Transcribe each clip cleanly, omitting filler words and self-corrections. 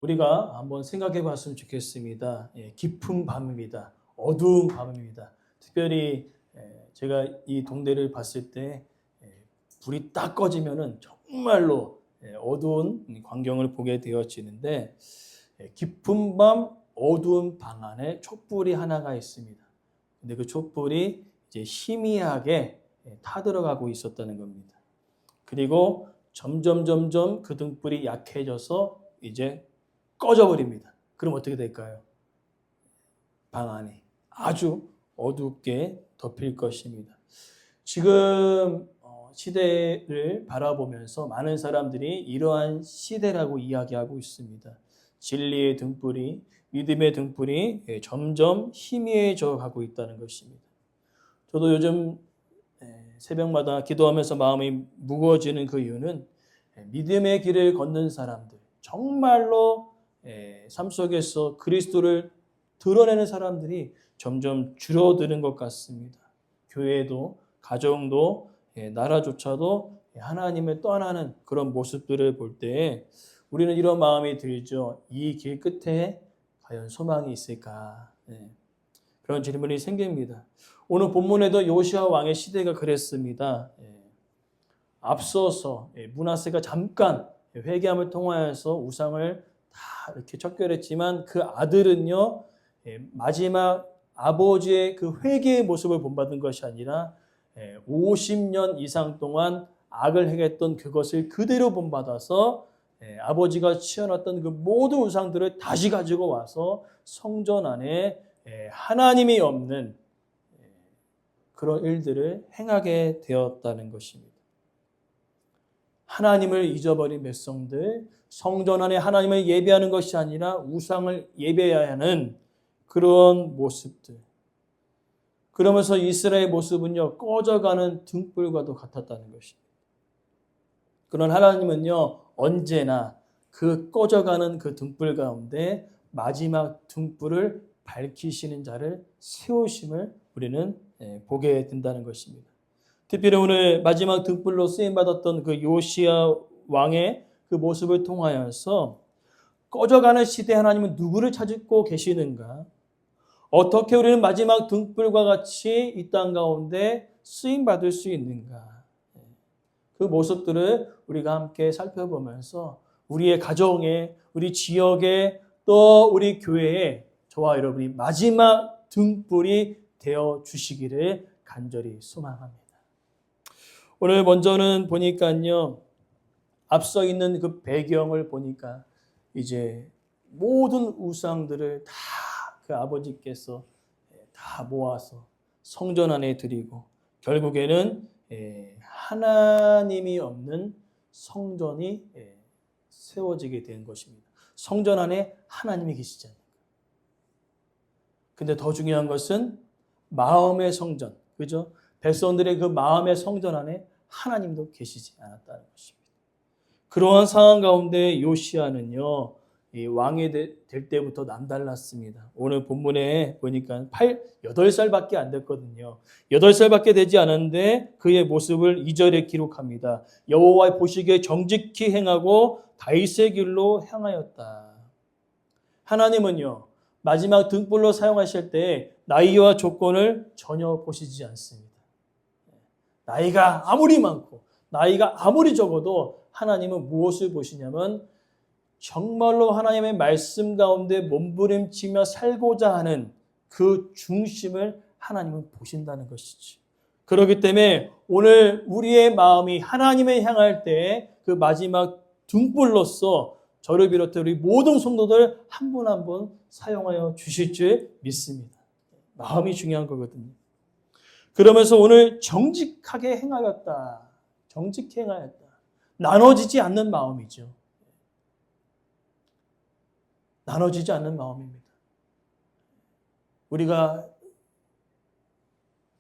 우리가 한번 생각해 봤으면 좋겠습니다. 깊은 밤입니다. 어두운 밤입니다. 특별히 제가 이 동네를 봤을 때 불이 딱 꺼지면은 정말로 어두운 광경을 보게 되어지는데, 깊은 밤 어두운 방 안에 촛불이 하나가 있습니다. 근데 그 촛불이 이제 희미하게 타들어가고 있었다는 겁니다. 그리고 점점 그 등불이 약해져서 이제 꺼져버립니다. 그럼 어떻게 될까요? 방 안이 아주 어둡게 덮일 것입니다. 지금 시대를 바라보면서 많은 사람들이 이러한 시대라고 이야기하고 있습니다. 진리의 등불이, 믿음의 등불이 점점 희미해져 가고 있다는 것입니다. 저도 요즘 새벽마다 기도하면서 마음이 무거워지는 그 이유는 믿음의 길을 걷는 사람들, 정말로 삶 속에서 그리스도를 드러내는 사람들이 점점 줄어드는 것 같습니다. 교회도, 가정도, 나라조차도 하나님을 떠나는 그런 모습들을 볼 때 우리는 이런 마음이 들죠. 이 길 끝에 과연 소망이 있을까? 그런 질문이 생깁니다. 오늘 본문에도 요시아 왕의 시대가 그랬습니다. 앞서서 므낫세가 잠깐 회개함을 통하여서 우상을 다 이렇게 척결했지만 그 아들은요, 마지막 아버지의 그 회개의 모습을 본받은 것이 아니라 50년 이상 동안 악을 행했던 그것을 그대로 본받아서 아버지가 치워놨던 그 모든 우상들을 다시 가지고 와서 성전 안에 하나님이 없는 그런 일들을 행하게 되었다는 것입니다. 하나님을 잊어버린 백성들, 성전 안에 하나님을 예배하는 것이 아니라 우상을 예배해야 하는 그런 모습들. 그러면서 이스라엘의 모습은요, 꺼져가는 등불과도 같았다는 것입니다. 그런 하나님은요, 언제나 그 꺼져가는 그 등불 가운데 마지막 등불을 밝히시는 자를 세우심을 우리는 보게 된다는 것입니다. 특별히 오늘 마지막 등불로 쓰임받았던 그 요시야 왕의 그 모습을 통하여서 꺼져가는 시대 하나님은 누구를 찾고 계시는가? 어떻게 우리는 마지막 등불과 같이 이 땅 가운데 쓰임받을 수 있는가? 그 모습들을 우리가 함께 살펴보면서 우리의 가정에, 우리 지역에, 또 우리 교회에 저와 여러분이 마지막 등불이 되어 주시기를 간절히 소망합니다. 오늘 먼저는 보니까요, 앞서 있는 그 배경을 보니까 이제 모든 우상들을 다 그 아버지께서 다 모아서 성전 안에 드리고 결국에는 하나님이 없는 성전이 세워지게 된 것입니다. 성전 안에 하나님이 계시지 않습니까? 근데 더 중요한 것은 마음의 성전, 그죠? 백성들의 그 마음의 성전 안에 하나님도 계시지 않았다는 것입니다. 그러한 상황 가운데 요시야는요, 이 왕이 될 때부터 남달랐습니다. 오늘 본문에 보니까 8살밖에 안 됐거든요. 8살밖에 되지 않았는데 그의 모습을 2절에 기록합니다. 여호와의 보시기에 정직히 행하고 다윗의 길로 향하였다. 하나님은요, 마지막 등불로 사용하실 때 나이와 조건을 전혀 보시지 않습니다. 나이가 아무리 많고 나이가 아무리 적어도 하나님은 무엇을 보시냐면 정말로 하나님의 말씀 가운데 몸부림치며 살고자 하는 그 중심을 하나님은 보신다는 것이지. 그렇기 때문에 오늘 우리의 마음이 하나님을 향할 때 그 마지막 등불로서 저를 비롯해 우리 모든 성도들 한 분 한 분 사용하여 주실 줄 믿습니다. 마음이 중요한 거거든요. 그러면서 오늘 정직하게 행하였다. 정직히 행하였다. 나눠지지 않는 마음이죠. 나눠지지 않는 마음입니다. 우리가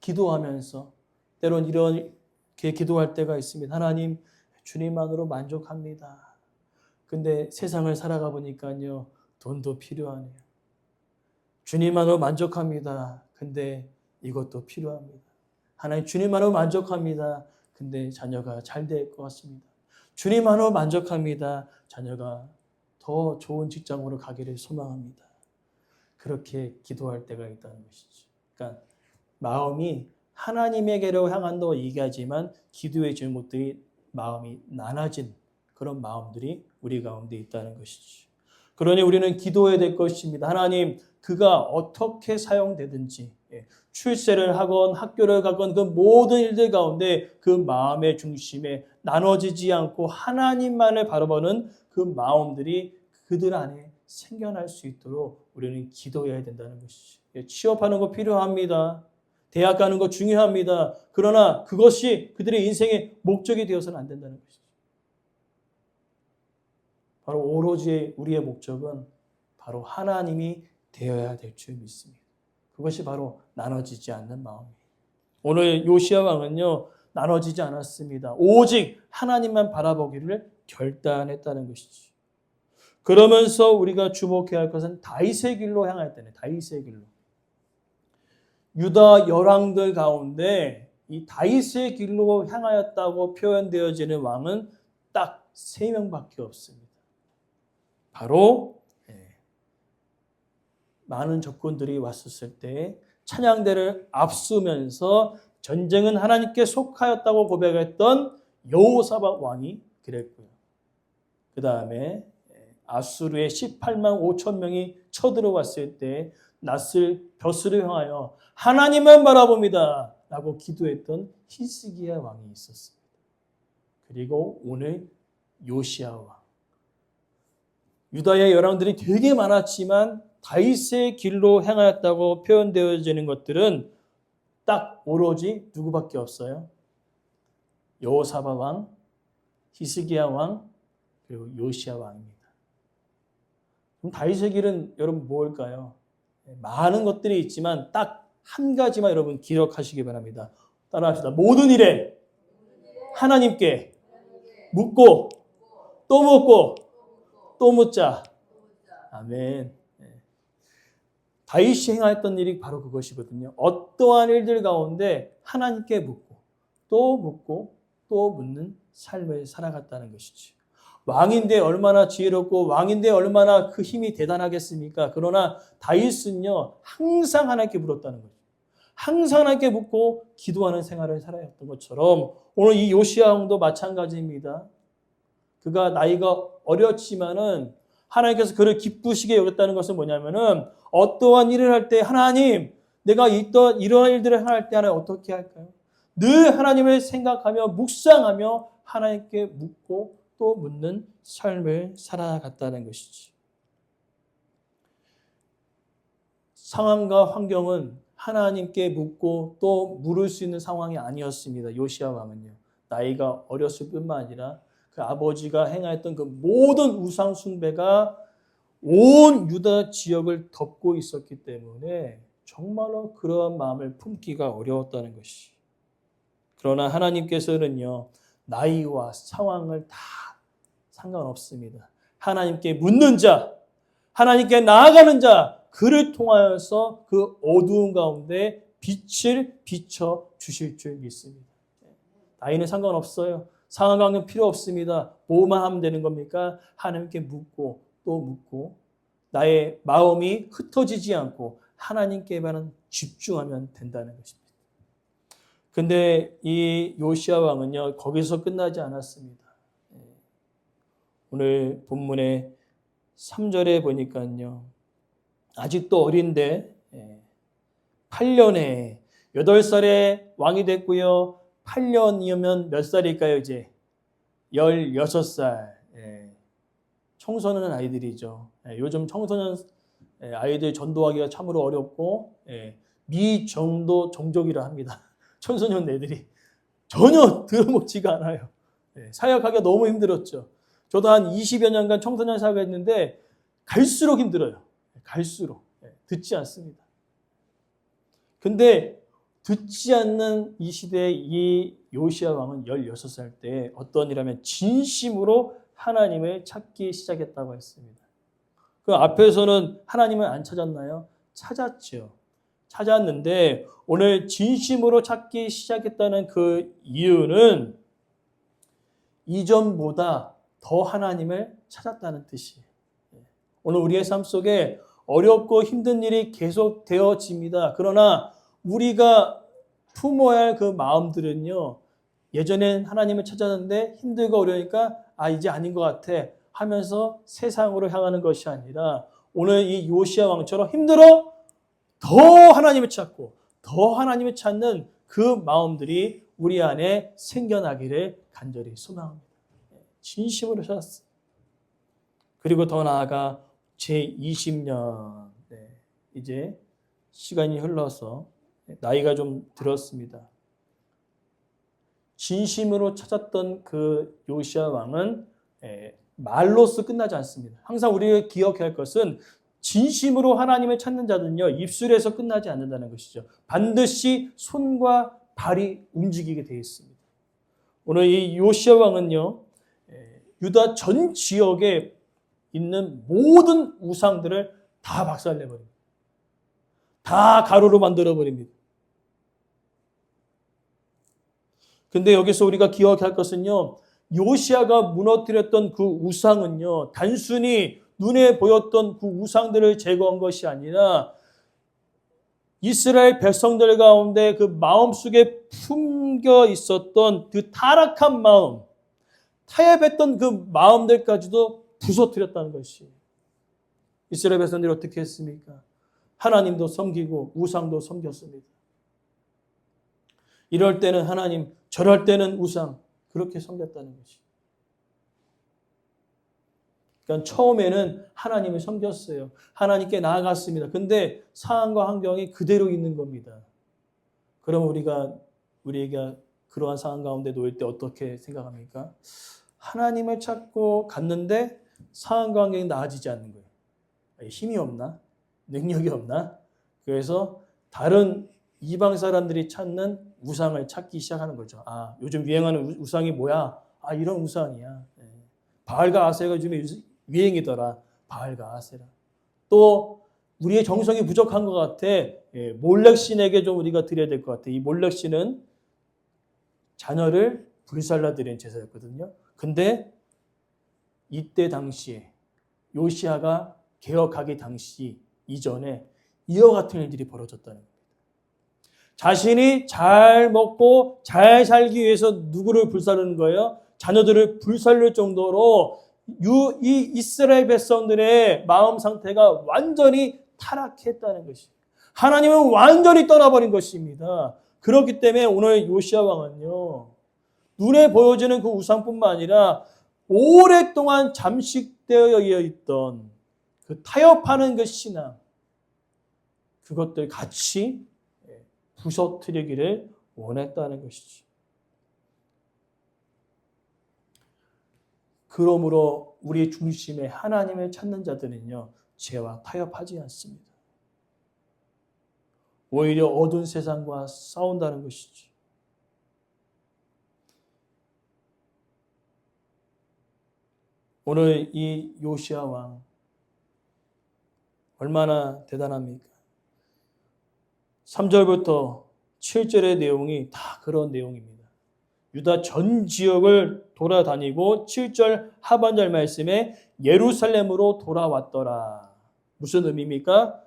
기도하면서 때론 이렇게 기도할 때가 있습니다. 하나님, 주님만으로 만족합니다. 근데 세상을 살아가 보니까요, 돈도 필요하네요. 주님만으로 만족합니다. 근데 이것도 필요합니다. 하나님, 주님만으로 만족합니다. 근데 자녀가 잘 될 것 같습니다. 주님만으로 만족합니다. 자녀가 더 더 좋은 직장으로 가기를 소망합니다. 그렇게 기도할 때가 있다는 것이죠. 그러니까 마음이 하나님에게로 향한다고 얘기하지만 기도의 제목들이 마음이 나눠진 그런 마음들이 우리 가운데 있다는 것이죠. 그러니 우리는 기도해야 될 것입니다. 하나님, 그가 어떻게 사용되든지 출세를 하건 학교를 가건 그 모든 일들 가운데 그 마음의 중심에 나눠지지 않고 하나님만을 바라보는 그 마음들이 그들 안에 생겨날 수 있도록 우리는 기도해야 된다는 것이죠. 취업하는 거 필요합니다. 대학 가는 거 중요합니다. 그러나 그것이 그들의 인생의 목적이 되어서는 안 된다는 것이죠. 바로 오로지 우리의 목적은 바로 하나님이 되어야 될 줄 믿습니다. 그것이 바로 나눠지지 않는 마음이에요. 오늘 요시야 왕은요, 나눠지지 않았습니다. 오직 하나님만 바라보기를 결단했다는 것이죠. 그러면서 우리가 주목해야 할 것은 다윗의 길로 향했다네. 다윗의 길로. 유다 열왕들 가운데 이 다윗의 길로 향하였다고 표현되어지는 왕은 딱 3명밖에 없습니다. 바로 많은 적군들이 왔었을 때 찬양대를 앞서면서 전쟁은 하나님께 속하였다고 고백했던 여호사밧 왕이 그랬고요. 그 다음에 아수르의 18만 5천 명이 쳐들어왔을 때 낯을 벼슬을 향하여 하나님만 바라봅니다 라고 기도했던 히스기야 왕이 있었습니다. 그리고 오늘 요시야 왕. 유다의 열왕들이 되게 많았지만 다윗의 길로 향하였다고 표현되어지는 것들은 딱 오로지 누구밖에 없어요? 여호사밧 왕, 히스기야 왕, 그리고 요시야 왕입니다. 그럼 다윗의 길은 여러분 뭘까요? 많은 것들이 있지만 딱 한 가지만 여러분 기억하시기 바랍니다. 따라합시다. 모든 일에 하나님께 묻고 또 묻고 또 묻자. 아멘. 다윗이 행하였던 일이 바로 그것이거든요. 어떠한 일들 가운데 하나님께 묻고 또 묻는 삶을 살아갔다는 것이죠. 왕인데 얼마나 지혜롭고 왕인데 얼마나 그 힘이 대단하겠습니까? 그러나 다윗은요, 항상 하나님께 물었다는 거죠. 항상 하나님께 묻고 기도하는 생활을 살아왔던 것처럼 오늘 이 요시야 왕도 마찬가지입니다. 그가 나이가 어렸지만은 하나님께서 그를 기쁘시게 여겼다는 것은 뭐냐면은 어떠한 일을 할 때 하나님, 내가 이러한 일들을 할 때 하나님 어떻게 할까요? 늘 하나님을 생각하며 묵상하며 하나님께 묻고 또 묻는 삶을 살아갔다는 것이지. 상황과 환경은 하나님께 묻고 또 물을 수 있는 상황이 아니었습니다. 요시야 왕은요. 나이가 어렸을 뿐만 아니라 그 아버지가 행하였던 그 모든 우상 숭배가 온 유다 지역을 덮고 있었기 때문에 정말로 그러한 마음을 품기가 어려웠다는 것이. 그러나 하나님께서는요, 나이와 상황을 다 상관없습니다. 하나님께 묻는 자, 하나님께 나아가는 자, 그를 통하여서 그 어두운 가운데 빛을 비춰 주실 줄 믿습니다. 나이는 상관없어요. 상황은 필요 없습니다. 뭐만 하면 되는 겁니까? 하나님께 묻고 또 묻고 나의 마음이 흩어지지 않고 하나님께만 집중하면 된다는 것입니다. 근데 이 요시야 왕은요, 거기서 끝나지 않았습니다. 오늘 본문의 3절에 보니까요, 아직도 어린데 8년에 8살에 왕이 됐고요. 8년이면 몇 살일까요, 이제? 16살. 청소년 아이들이죠. 요즘 청소년 아이들 전도하기가 참으로 어렵고 미정도 종족이라 합니다. 청소년 애들이 전혀 들어먹지가 않아요. 사역하기가 너무 힘들었죠. 저도 한 20여 년간 청소년 사역했는데 갈수록 힘들어요. 갈수록. 듣지 않습니다. 근데 듣지 않는 이 시대의 이 요시야 왕은 16살 때 어떤 일하면 진심으로 하나님을 찾기 시작했다고 했습니다. 그 앞에서는 하나님을 안 찾았나요? 찾았죠. 찾았는데 오늘 진심으로 찾기 시작했다는 그 이유는 이전보다 더 하나님을 찾았다는 뜻이에요. 오늘 우리의 삶 속에 어렵고 힘든 일이 계속 되어집니다. 그러나 우리가 품어야 할 그 마음들은요, 예전엔 하나님을 찾았는데 힘들고 어려우니까 이제 아닌 것 같아 하면서 세상으로 향하는 것이 아니라 오늘 이 요시야 왕처럼 힘들어 더 하나님을 찾고 더 하나님을 찾는 그 마음들이 우리 안에 생겨나기를 간절히 소망합니다. 진심으로 찾았어요. 그리고 더 나아가 제20년 이제 시간이 흘러서 나이가 좀 들었습니다. 진심으로 찾았던 그 요시야 왕은 말로써 끝나지 않습니다. 항상 우리가 기억해야 할 것은 진심으로 하나님을 찾는 자들은요, 입술에서 끝나지 않는다는 것이죠. 반드시 손과 발이 움직이게 되어 있습니다. 오늘 이 요시야 왕은요, 유다 전 지역에 있는 모든 우상들을 다 박살내버립니다. 다 가루로 만들어버립니다. 근데 여기서 우리가 기억할 것은요, 요시야가 무너뜨렸던 그 우상은요, 단순히 눈에 보였던 그 우상들을 제거한 것이 아니라 이스라엘 백성들 가운데 그 마음속에 품겨 있었던 그 타락한 마음, 타협했던 그 마음들까지도 부서뜨렸다는 것이. 이스라엘 백성들이 어떻게 했습니까? 하나님도 섬기고 우상도 섬겼습니다. 이럴 때는 하나님, 저럴 때는 우상, 그렇게 섬겼다는 것이. 그러니까 처음에는 하나님을 섬겼어요. 하나님께 나아갔습니다. 근데 상황과 환경이 그대로 있는 겁니다. 그럼 우리가 그러한 상황 가운데 놓일 때 어떻게 생각합니까? 하나님을 찾고 갔는데 상황과 환경이 나아지지 않는 거예요. 힘이 없나? 능력이 없나? 그래서 다른 이방 사람들이 찾는 우상을 찾기 시작하는 거죠. 요즘 유행하는 우상이 뭐야? 이런 우상이야. 바알과 아세라가 요즘에 유행이더라. 바알과 아세라. 또 우리의 정성이 부족한 것 같아. 몰렉신에게 좀 우리가 드려야 될 것 같아. 이 몰렉신은 자녀를 불살라 드리는 제사였거든요. 근데 이때 당시에 요시야가 개혁하기 당시 이전에 이와 같은 일들이 벌어졌다는 겁니다. 자신이 잘 먹고 잘 살기 위해서 누구를 불사르는 거예요? 자녀들을 불살릴 정도로 이 이스라엘 백성들의 마음 상태가 완전히 타락했다는 것입니다. 하나님은 완전히 떠나버린 것입니다. 그렇기 때문에 오늘 요시야 왕은요, 눈에 보여지는 그 우상뿐만 아니라 오랫동안 잠식되어 있던 그 타협하는 그 신앙, 그것들 같이 부서뜨리기를 원했다는 것이지. 그러므로 우리 중심에 하나님을 찾는 자들은요, 죄와 타협하지 않습니다. 오히려 어두운 세상과 싸운다는 것이지. 오늘 이 요시야 왕 얼마나 대단합니까? 3절부터 7절의 내용이 다 그런 내용입니다. 유다 전 지역을 돌아다니고 7절 하반절 말씀에 예루살렘으로 돌아왔더라. 무슨 의미입니까?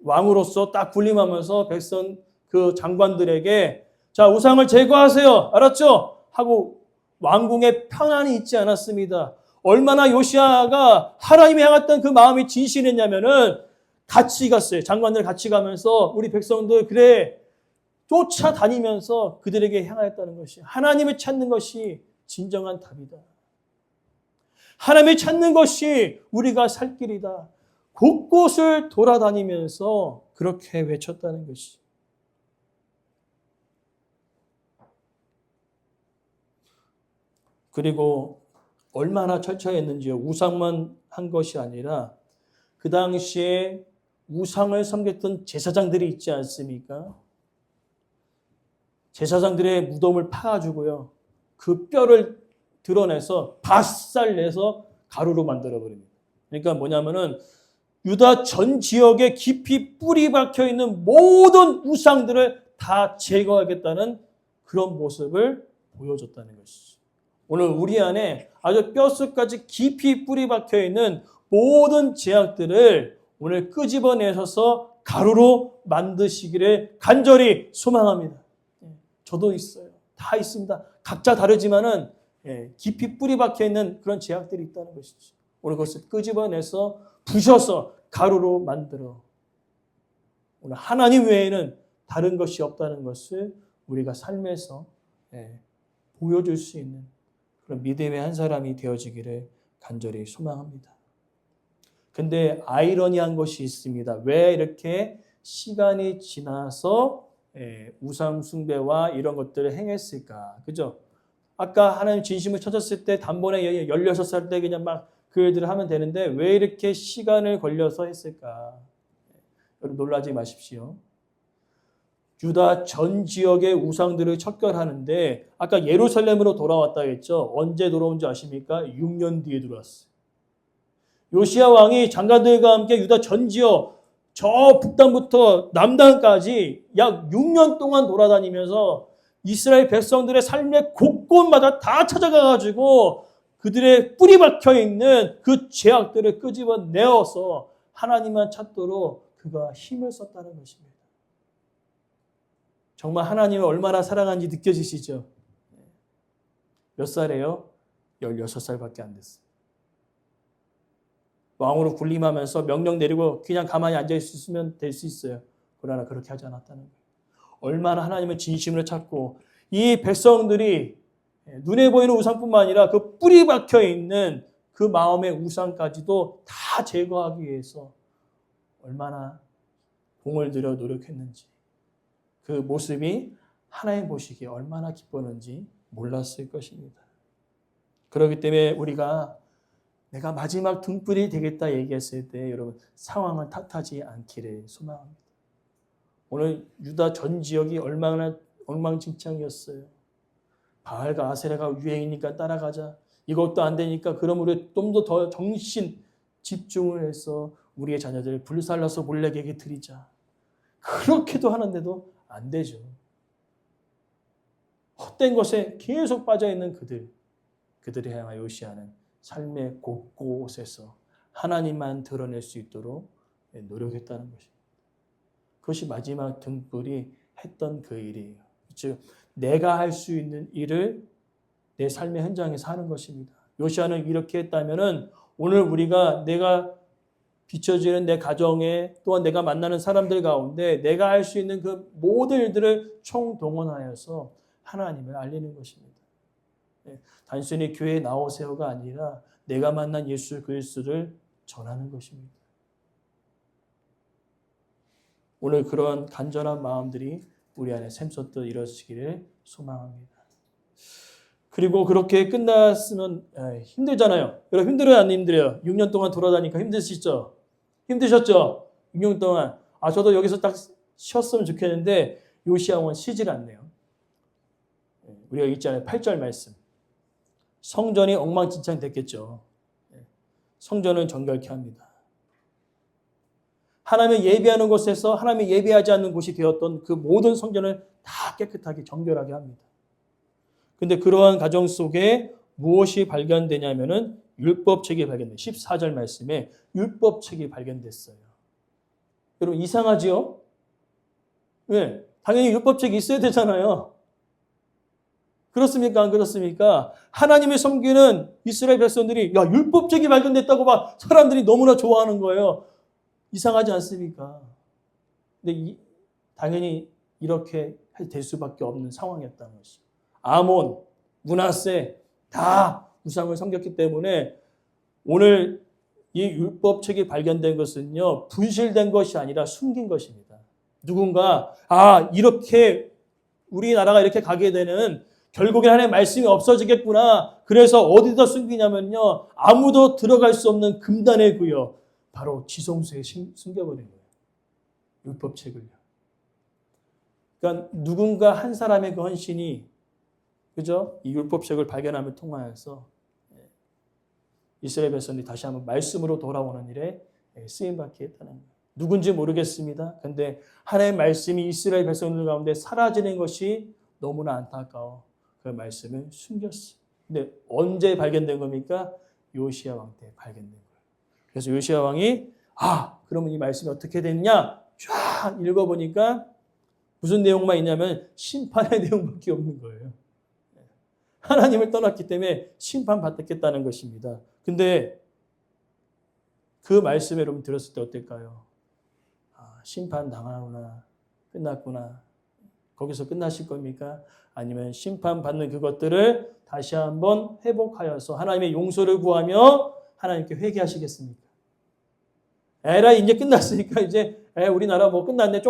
왕으로서 딱 군림하면서 백성 그 장관들에게 자, 우상을 제거하세요. 알았죠? 하고 왕궁에 평안이 있지 않았습니다. 얼마나 요시야가 하나님이 향했던 그 마음이 진실했냐면은 같이 갔어요. 장관들 같이 가면서 우리 백성들 그래 쫓아다니면서 그들에게 향하였다는 것이, 하나님을 찾는 것이 진정한 답이다. 하나님을 찾는 것이 우리가 살 길이다. 곳곳을 돌아다니면서 그렇게 외쳤다는 것이. 그리고 얼마나 철저했는지요. 우상만 한 것이 아니라 그 당시에 우상을 섬겼던 제사장들이 있지 않습니까? 제사장들의 무덤을 파가지고요, 그 뼈를 드러내서 박살내서 가루로 만들어버립니다. 그러니까 뭐냐면은 유다 전 지역에 깊이 뿌리 박혀 있는 모든 우상들을 다 제거하겠다는 그런 모습을 보여줬다는 것이죠. 오늘 우리 안에 아주 뼛속까지 깊이 뿌리 박혀 있는 모든 제약들을 오늘 끄집어내셔서 가루로 만드시기를 간절히 소망합니다. 저도 있어요. 다 있습니다. 각자 다르지만은 깊이 뿌리 박혀 있는 그런 제약들이 있다는 것이죠. 오늘 그것을 끄집어내서 부셔서 가루로 만들어 오늘 하나님 외에는 다른 것이 없다는 것을 우리가 삶에서 보여줄 수 있는 그런 믿음의 한 사람이 되어지기를 간절히 소망합니다. 근데 아이러니한 것이 있습니다. 왜 이렇게 시간이 지나서 우상 숭배와 이런 것들을 행했을까? 그죠? 아까 하나님 진심을 찾았을 때 단번에 16살 때 그냥 막 그 일들을 하면 되는데 왜 이렇게 시간을 걸려서 했을까? 여러분 놀라지 마십시오. 유다 전 지역의 우상들을 척결하는데 아까 예루살렘으로 돌아왔다 했죠. 언제 돌아온 줄 아십니까? 6년 뒤에 들어왔어요. 요시야 왕이 장관들과 함께 유다 전 지역 저 북단부터 남단까지 약 6년 동안 돌아다니면서 이스라엘 백성들의 삶의 곳곳마다 다 찾아가가지고 그들의 뿌리 박혀 있는 그 죄악들을 끄집어내어서 하나님만 찾도록 그가 힘을 썼다는 것입니다. 정말 하나님을 얼마나 사랑하는지 느껴지시죠? 몇 살이에요? 16살밖에 안 됐어요. 왕으로 군림하면서 명령 내리고 그냥 가만히 앉아있으면 될 수 있어요. 그러나 그렇게 하지 않았다는 거예요. 얼마나 하나님을 진심으로 찾고 이 백성들이 눈에 보이는 우상뿐만 아니라 그 뿌리 박혀 있는 그 마음의 우상까지도 다 제거하기 위해서 얼마나 공을 들여 노력했는지 그 모습이 하나님 보시기에 얼마나 기뻤는지 몰랐을 것입니다. 그렇기 때문에 우리가 내가 마지막 등불이 되겠다 얘기했을 때 여러분 상황을 탓하지 않기를 소망합니다. 오늘 유다 전 지역이 얼마나 엉망진창이었어요. 바알과 아세라가 유행이니까 따라가자. 이것도 안 되니까 그럼 우리 좀 더 정신 집중을 해서 우리의 자녀들을 불살라서 몰래에게 드리자. 그렇게도 하는데도 안 되죠. 헛된 것에 계속 빠져있는 그들을 향하여 요시아는 삶의 곳곳에서 하나님만 드러낼 수 있도록 노력했다는 것입니다. 그것이 마지막 등불이 했던 그 일이에요. 즉 내가 할 수 있는 일을 내 삶의 현장에서 하는 것입니다. 요시아는 이렇게 했다면은 오늘 우리가 내가 비춰지는 내 가정에 또한 내가 만나는 사람들 가운데 내가 할 수 있는 그 모든 일들을 총동원하여서 하나님을 알리는 것입니다. 단순히 교회에 나오세요가 아니라 내가 만난 예수 그리스도를 전하는 것입니다. 오늘 그런 간절한 마음들이 우리 안에 샘솟듯 이루어지기를 소망합니다. 그리고 그렇게 끝났으면 힘들잖아요. 여러분 힘들어요? 안 힘들어요? 6년 동안 돌아다니니까 힘드시죠? 힘드셨죠? 6년 동안. 저도 여기서 딱 쉬었으면 좋겠는데 요시야 왕은 쉬질 않네요. 우리가 읽잖아요. 8절 말씀. 성전이 엉망진창 됐겠죠. 성전은 정결케 합니다. 하나님을 예배하는 곳에서 하나님을 예배하지 않는 곳이 되었던 그 모든 성전을 다 깨끗하게 정결하게 합니다. 근데 그러한 과정 속에 무엇이 발견되냐면은 율법책이 발견돼요. 14절 말씀에 율법책이 발견됐어요. 여러분 이상하지요? 왜? 당연히 율법책이 있어야 되잖아요. 그렇습니까? 안 그렇습니까? 하나님을 섬기는 이스라엘 백성들이 율법책이 발견됐다고 막 사람들이 너무나 좋아하는 거예요. 이상하지 않습니까? 근데 당연히 이렇게 될 수밖에 없는 상황이었다는 것이죠. 아몬, 므낫세 다 우상을 섬겼기 때문에 오늘 이 율법책이 발견된 것은요. 분실된 것이 아니라 숨긴 것입니다. 누군가 이렇게 우리나라가 이렇게 가게 되는 결국에 하나님의 말씀이 없어지겠구나. 그래서 어디다 숨기냐면요. 아무도 들어갈 수 없는 금단의 구역. 바로 지성소에 숨겨버린 거예요. 율법책을요. 그러니까 누군가 한 사람의 그 헌신이 그죠? 이 율법책을 발견함을 통하여서 이스라엘 백성들이 다시 한번 말씀으로 돌아오는 일에 쓰임받게 했다는 거예요. 누군지 모르겠습니다. 그런데 하나님의 말씀이 이스라엘 백성들 가운데 사라지는 것이 너무나 안타까워 그 말씀을 숨겼어요. 근데 언제 발견된 겁니까? 요시야 왕 때 발견된 거예요. 그래서 요시야 왕이 그러면 이 말씀이 어떻게 됐냐? 쫙 읽어보니까 무슨 내용만 있냐면 심판의 내용밖에 없는 거예요. 하나님을 떠났기 때문에 심판받겠다는 것입니다. 근데 그 말씀을 여러분 들었을 때 어떨까요? 심판 당하구나. 끝났구나. 거기서 끝나실 겁니까? 아니면 심판받는 그것들을 다시 한번 회복하여서 하나님의 용서를 구하며 하나님께 회개하시겠습니까? 에라 이제 끝났으니까 이제 우리나라 뭐 끝났네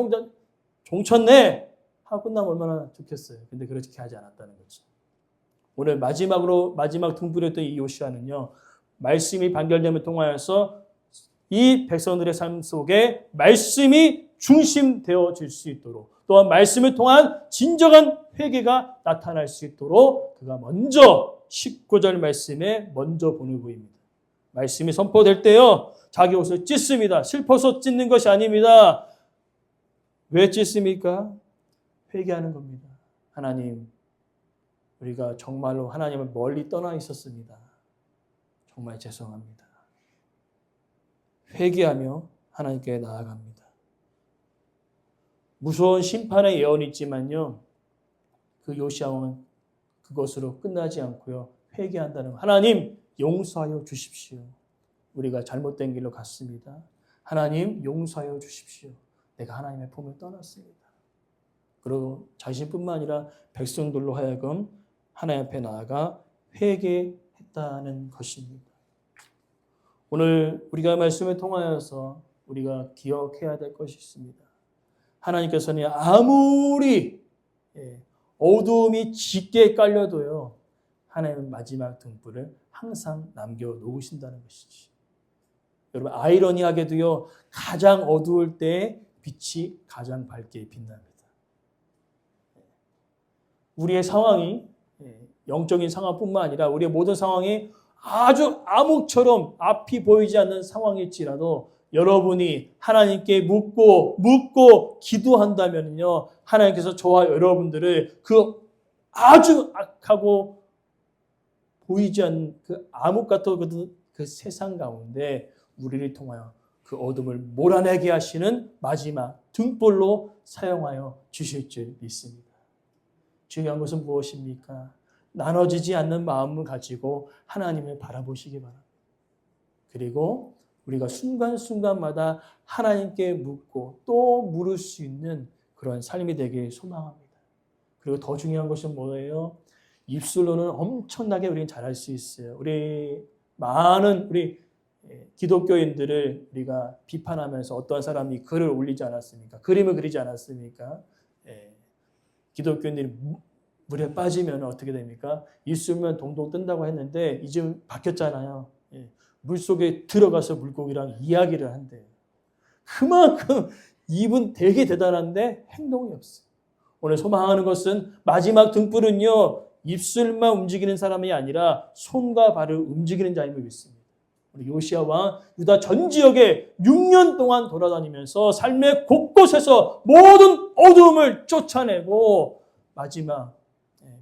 종쳤네 하고 끝나면 얼마나 좋겠어요. 근데 그렇게 하지 않았다는 거죠. 오늘 마지막 등불이었던 이 요시아는요. 말씀이 반결됨을 통하여서 이 백성들의 삶 속에 말씀이 중심되어질 수 있도록 또한 말씀을 통한 진정한 회개가 나타날 수 있도록 그가 먼저 19절 말씀에 먼저 본을 보입니다. 말씀이 선포될 때요. 자기 옷을 찢습니다. 슬퍼서 찢는 것이 아닙니다. 왜 찢습니까? 회개하는 겁니다. 하나님, 우리가 정말로 하나님을 멀리 떠나 있었습니다. 정말 죄송합니다. 회개하며 하나님께 나아갑니다. 무서운 심판의 예언이 있지만요. 그 요시야 왕은 그것으로 끝나지 않고요. 회개한다는 하나님 용서하여 주십시오. 우리가 잘못된 길로 갔습니다. 하나님 용서하여 주십시오. 내가 하나님의 품을 떠났습니다. 그리고 자신뿐만 아니라 백성들로 하여금 하나님 앞에 나아가 회개했다는 것입니다. 오늘 우리가 말씀을 통하여서 우리가 기억해야 될 것이 있습니다. 하나님께서는 아무리 어두움이 짙게 깔려도요. 하나님은 마지막 등불을 항상 남겨놓으신다는 것이지. 여러분 아이러니하게도요. 가장 어두울 때 빛이 가장 밝게 빛납니다. 우리의 상황이 영적인 상황뿐만 아니라 우리의 모든 상황이 아주 암흑처럼 앞이 보이지 않는 상황일지라도 여러분이 하나님께 묻고 기도한다면요. 하나님께서 저와 여러분들을 그 아주 악하고 보이지 않는 그 암흑 같은 그 세상 가운데 우리를 통하여 그 어둠을 몰아내게 하시는 마지막 등불로 사용하여 주실 줄 믿습니다. 중요한 것은 무엇입니까? 나눠지지 않는 마음을 가지고 하나님을 바라보시기 바랍니다. 그리고 우리가 순간순간마다 하나님께 묻고 또 물을 수 있는 그런 삶이 되길 소망합니다. 그리고 더 중요한 것은 뭐예요? 입술로는 엄청나게 우리는 잘할 수 있어요. 우리 기독교인들을 우리가 비판하면서 어떤 사람이 글을 올리지 않았습니까? 그림을 그리지 않았습니까? 기독교인들이 물에 빠지면 어떻게 됩니까? 입술만 동동 뜬다고 했는데 이제 바뀌었잖아요. 물속에 들어가서 물고기랑 이야기를 한대요. 그만큼 입은 되게 대단한데 행동이 없어요. 오늘 소망하는 것은 마지막 등불은요. 입술만 움직이는 사람이 아니라 손과 발을 움직이는 자임을 믿습니다. 우리 요시야 왕 유다 전 지역에 6년 동안 돌아다니면서 삶의 곳곳에서 모든 어두움을 쫓아내고 마지막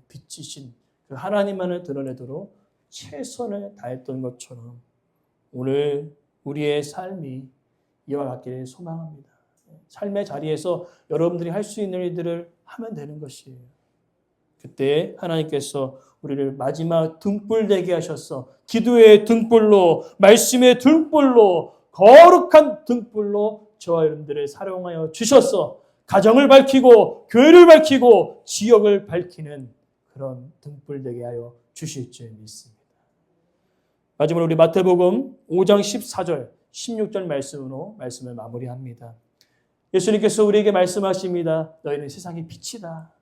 빛이신 그 하나님만을 드러내도록 최선을 다했던 것처럼 오늘 우리의 삶이 이와 같기를 소망합니다. 삶의 자리에서 여러분들이 할 수 있는 일들을 하면 되는 것이에요. 그때 하나님께서 우리를 마지막 등불 되게 하셔서 기도의 등불로 말씀의 등불로 거룩한 등불로 저와 여러분들을 사용하여 주셔서 가정을 밝히고 교회를 밝히고 지역을 밝히는 그런 등불 되게 하여 주실 줄 믿습니다. 마지막으로 우리 마태복음 5장 14절 16절 말씀으로 말씀을 마무리합니다. 예수님께서 우리에게 말씀하십니다. 너희는 세상의 빛이다.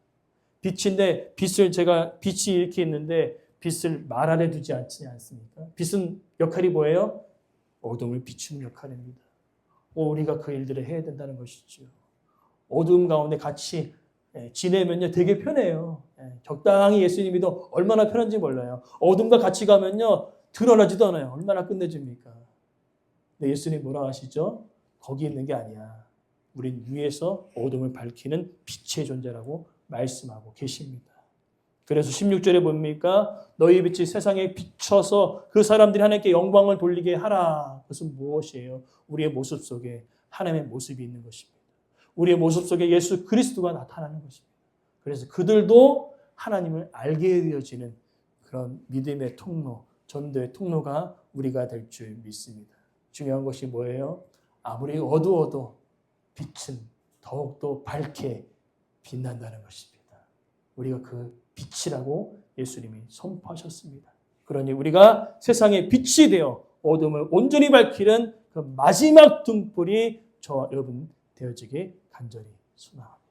빛인데 빛이 이렇게 있는데 빛을 말 아래 두지 않지 않습니까? 빛은 역할이 뭐예요? 어둠을 비추는 역할입니다. 우리가 그 일들을 해야 된다는 것이죠. 어둠 가운데 같이 지내면요 되게 편해요. 적당히 예수님 믿어 얼마나 편한지 몰라요. 어둠과 같이 가면요 드러나지도 않아요. 얼마나 끝내줍니까? 근데 예수님 뭐라 하시죠? 거기 있는 게 아니야. 우린 위에서 어둠을 밝히는 빛의 존재라고 말씀하고 계십니다. 그래서 16절에 뭡니까? 너희 빛이 세상에 비춰서 그 사람들이 하나님께 영광을 돌리게 하라. 그것은 무엇이에요? 우리의 모습 속에 하나님의 모습이 있는 것입니다. 우리의 모습 속에 예수 그리스도가 나타나는 것입니다. 그래서 그들도 하나님을 알게 되어지는 그런 믿음의 통로, 전도의 통로가 우리가 될 줄 믿습니다. 중요한 것이 뭐예요? 아무리 어두워도 빛은 더욱더 밝게 빛난다는 것입니다. 우리가 그 빛이라고 예수님이 선포하셨습니다. 그러니 우리가 세상의 빛이 되어 어둠을 온전히 밝히는 그 마지막 등불이 저와 여러분 되어지길 간절히 소망합니다.